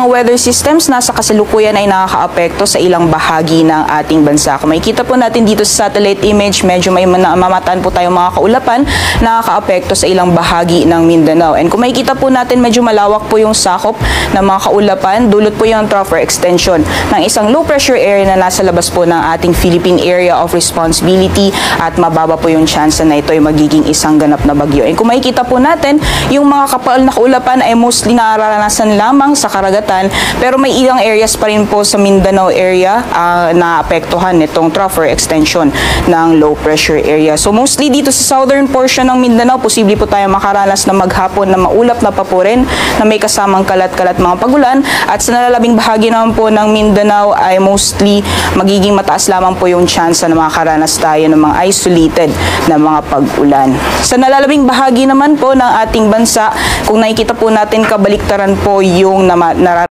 weather systems na sa kasalukuyan ay nakakaapekto sa ilang bahagi ng ating bansa. Kung makikita po natin dito sa satellite image, medyo may mamataan po tayong mga kaulapan na nakakaapekto sa ilang bahagi ng Mindanao. And kung makikita po natin, medyo malawak po yung sakop ng mga kaulapan. Dulot po yung trough or extension ng isang low pressure area na nasa labas po ng ating Philippine Area of Responsibility at mababa po yung chance na ito ay magiging isang ganap na bagyo. And kung makikita po natin, yung mga kapal na kaulapan ay mostly nararanasan lamang sa karagatan, pero may ilang areas pa rin po sa Mindanao area na apektuhan nitong trough or extension ng low pressure area. So mostly dito sa southern portion ng Mindanao, posible po tayo makaranas na maghapon na maulap na papurin na may kasamang kalat-kalat mga pagulan, at sa nalalabing bahagi naman po ng Mindanao ay mostly magiging mataas lamang po yung chance na makaranas tayo ng mga isolated na mga pag-ulan. Sa nalalabing bahagi naman po ng ating bansa, kung nakikita po natin, kabaliktaran po yung